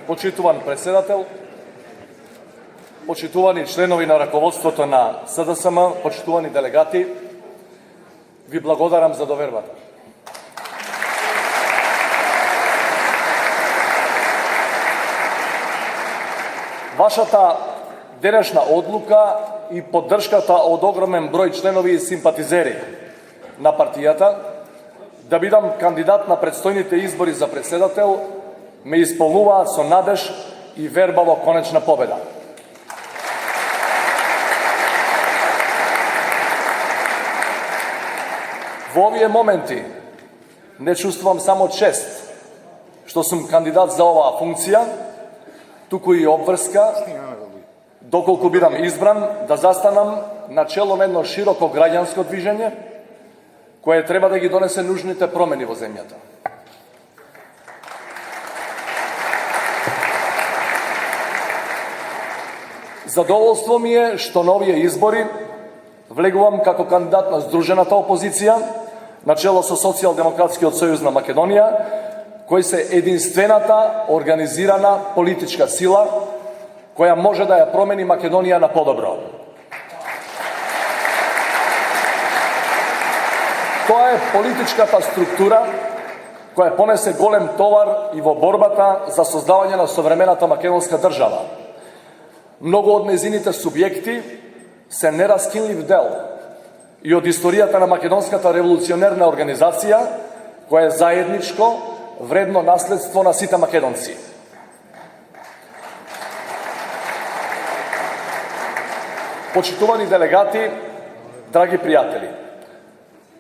Почитуван председател, почитувани членови на раководството на СДСМ, почитувани делегати, ви благодарам за довербата. Вашата денешна одлука и поддршката од огромен број членови и симпатизери на партијата да бидам кандидат на предстојните избори за председател ме исполнуваат со надеж и верба во конечна победа. Во овие моменти не чувствувам само чест што сум кандидат за оваа функција, туку и обврска, доколку бидам избран, да застанам на чело на едно широко граѓанско движење, кое треба да ги донесе нужните промени во земјата. Задоволство ми е што на овие избори влегувам како кандидат на Сдружената опозиција, на чело со Социјалдемократскиот сојуз на Македонија, кои се единствената организирана политичка сила која може да ја промени Македонија на подобро. Тоа е политичката структура која понесе голем товар и во борбата за создавање на современата македонска држава. Многу од нејзините субјекти се нераскинлив дел и од историјата на македонската револуционерна организација, која е заедничко вредно наследство на сите македонци. Почитувани делегати, драги пријатели,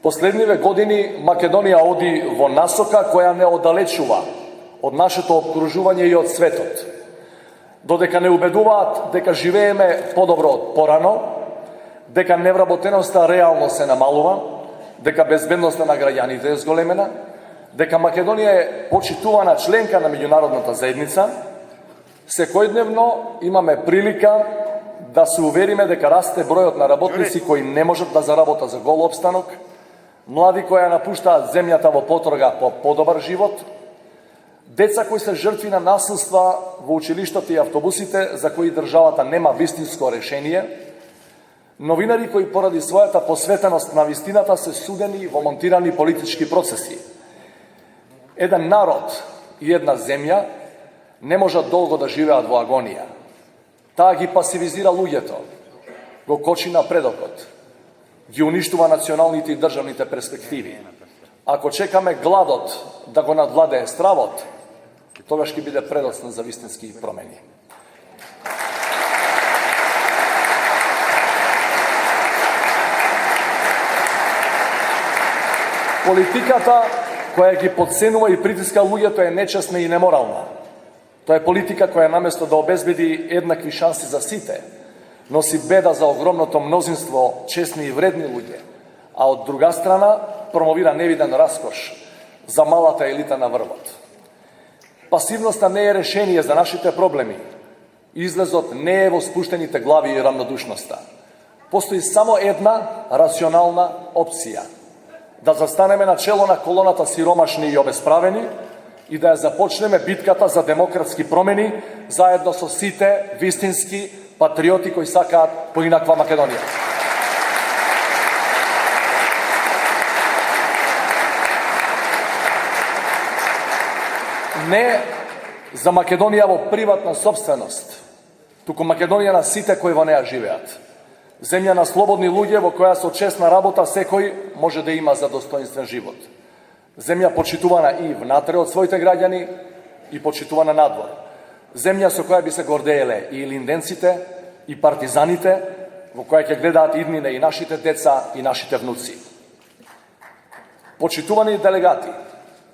последниве години Македонија оди во насока која не оддалечува од нашето обкружување и од светот. Додека не убедуваат дека живееме подобро од порано, дека невработеноста реално се намалува, дека безбедноста на граѓаните е зголемена, дека Македонија е почитувана членка на меѓународната заедница, секојдневно имаме прилика да се увериме дека расте бројот на работници кои не можат да заработат за гол обстанок, млади кои напуштаат земјата во потрага по подобар живот, деца кои се жртви на насилства во училиштата и автобусите за кои државата нема вистинско решение, новинари кои поради својата посветеност на вистината се судени во монтирани политички процеси. Еден народ и една земја не можат долго да живеат во агонија. Таа ги пасивизира луѓето, го кочи на предокот, ги уништува националните и државните перспективи. Ако чекаме гладот да го надвладее стравот, тогаш ќе биде предоцна за вистински промени. Политиката која ги подценува и притиска луѓето е нечесна и неморална. Тоа е политика која наместо да обезбеди еднакви шанси за сите, носи беда за огромното мнозинство честни и вредни луѓе, а од друга страна промовира невиден раскош за малата елита на врвот. Пасивноста не е решение за нашите проблеми. Излезот не е во спуштените глави и рамнодушноста. Постои само една рационална опција – да застанеме на чело на колоната сиромашни и обесправени и да ја започнеме битката за демократски промени заедно со сите вистински патриоти кои сакаат поинаква Македонија. Не за Македонија во приватна собственост, туку Македонија на сите кои во неа живеат. Земја на слободни луѓе во која со честна работа секој може да има за достоинствен живот. Земја почитувана и внатре од своите граѓани и почитувана надвор. Земја со која би се гордееле и линденците, и партизаните, во која ќе гледаат иднина и нашите деца и нашите внуци. Почитувани делегати,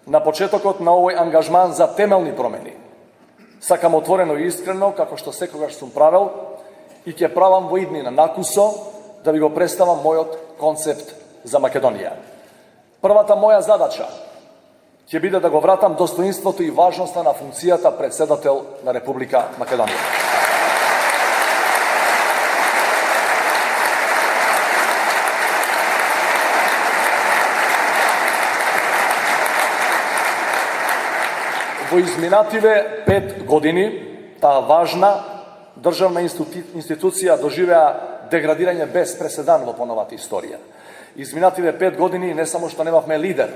на почетокот на овој ангажман за темелни промени, сакам отворено и искрено, како што секогаш сум правел, и ќе правам во иднина накусо да ви го представам мојот концепт за Македонија. Првата моја задача ќе биде да го вратам достоинството и важноста на функцијата председател на Република Македонија. Во изминативе 5 години, таа важна државна институција доживеа деградирање без преседан во поновата историја. Изминативе 5 години не само што немавме лидер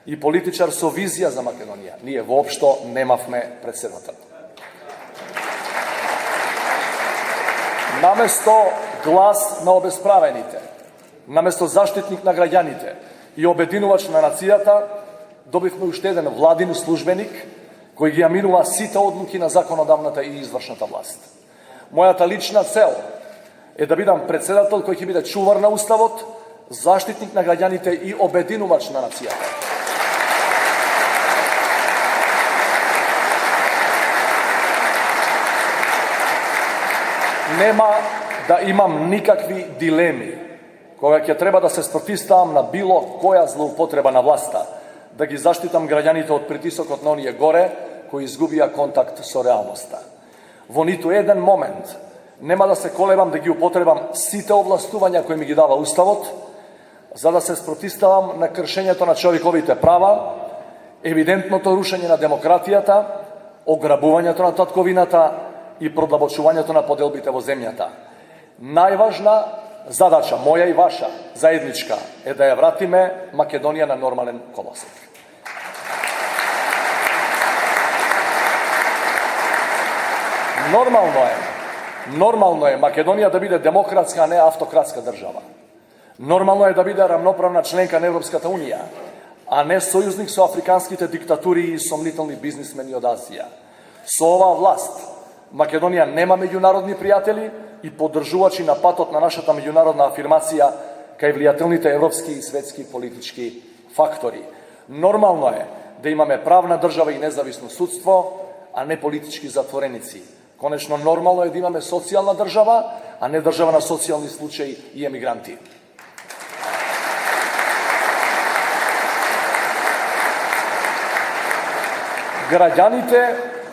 и политичар со визија за Македонија, ние воопшто немавме председател. Наместо глас на обесправените, наместо заштитник на граѓаните и обединувач на нацијата, добивме уште еден владин службеник кој ги аминува сите одлуки на законодавната и извршната власт. Мојата лична цел е да бидам председател кој ќе биде чувар на уставот, заштитник на граѓаните и обединувач на нацијата. Нема да имам никакви дилеми кога ќе треба да се спротивставам на било која злоупотреба на власта, да ги заштитам граѓаните од притисокот на оние горе кои изгубија контакт со реалноста. Во ниту еден момент нема да се колебам да ги употребам сите овластувања кои ми ги дава уставот, за да се спротивставам на кршењето на човековите права, евидентното рушење на демократијата, ограбувањето на татковината и продлабочувањето на поделбите во земјата. Најважна задача, моја и ваша, заедничка, е да ја вратиме Македонија на нормален колосек. Нормално е Македонија да биде демократска, а не автократска држава. Нормално е да биде рамноправна членка на Европската Унија, а не сојузник со африканските диктатури и сомнителни бизнисмени од Азија. Со оваа власт Македонија нема меѓународни пријатели и поддржувачи на патот на нашата меѓународна афирмација кај влијателните европски и светски политички фактори. Нормално е да имаме правна држава и независно судство, а не политички затвореници. Конечно, нормално е да имаме социјална држава, а не држава на социјални случаи и емигранти. Граѓаните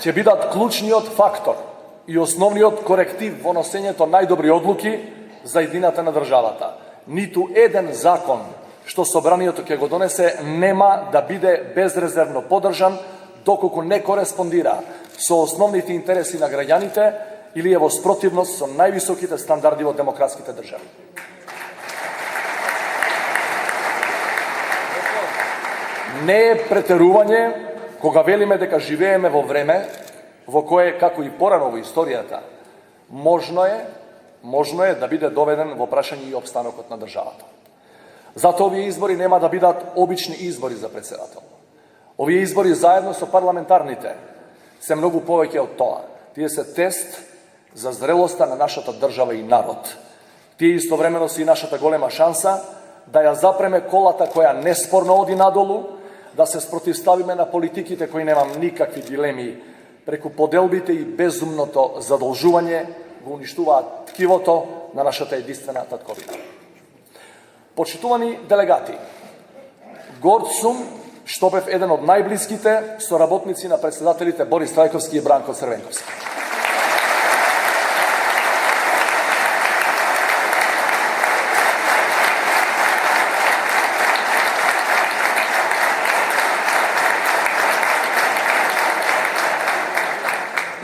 ќе бидат клучниот фактор и основниот коректив во носењето најдобри одлуки за иднината на државата. Ниту еден закон што собранието ќе го донесе нема да биде безрезервно поддржан доколку не кореспондира со основните интереси на граѓаните или е во спротивност со највисоките стандарди во демократските држави. Не е претерување кога велиме дека живееме во време во кое, како и порано во историјата, можно е да биде доведен во прашање и обстанокот на државата. Затоа овие избори нема да бидат обични избори за председател. Овие избори заедно со парламентарните се многу повеќе од тоа. Тие се тест за зрелоста на нашата држава и народ. Тие истовремено се и нашата голема шанса да ја запреме колата која неспорно оди надолу, да се спротивставиме на политиките кои немам никакви дилеми преку поделбите и безумното задолжување го уништуваат ткивото на нашата единствена татковина. Почитувани делегати, горд сум што бев еден од најблиските соработници на председателите Борис Трајковски и Бранко Црвенковски.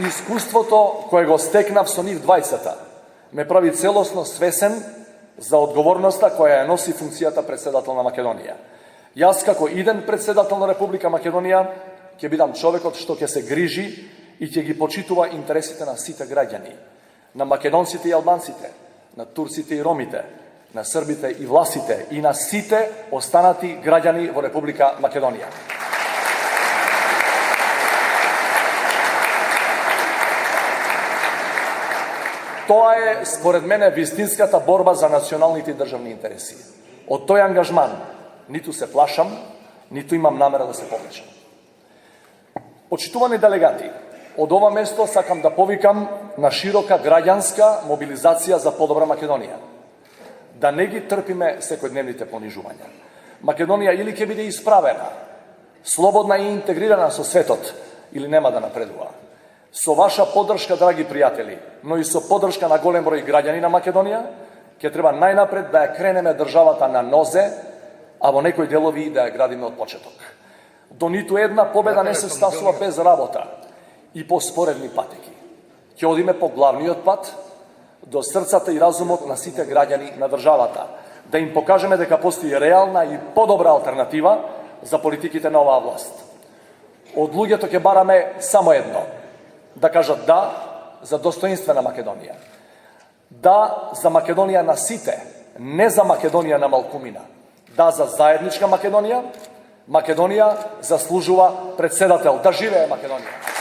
Искуството кое го стекнав со нив двајцата ме прави целосно свесен за одговорноста која ја носи функцијата председател на Македонија. Јас како иден председател на Република Македонија ќе бидам човекот што ќе се грижи и ќе ги почитува интересите на сите граѓани, на македонците и албанците, на турците и ромите, на србите и власите и на сите останати граѓани во Република Македонија. Тоа е, според мене, вистинската борба за националните и државни интереси. Од тој ангажман ниту се плашам, ниту имам намера да се повлечам. Почитувани делегати, од ова место сакам да повикам на широка граѓанска мобилизација за подобра Македонија. Да не ги трпиме секојдневните понижувања. Македонија или ќе биде исправена, слободна и интегрирана со светот, или нема да напредува. Со ваша поддршка, драги пријатели, но и со поддршка на голем број граѓани на Македонија, ќе треба најнапред да ја кренеме државата на нозе, а во некои делови да ја градиме од почеток. До ниту една победа не се стасува без работа и по споредни патеки. Ќе одиме по главниот пат до срцата и разумот на сите граѓани на државата, да им покажеме дека постои реална и подобра алтернатива за политиките на оваа власт. Од луѓето ќе бараме само едно: да кажат да за достоинствена Македонија. Да за Македонија на сите, не за Македонија на малкумина. Да за заедничка Македонија. Македонија заслужува председател. Да живее Македонија!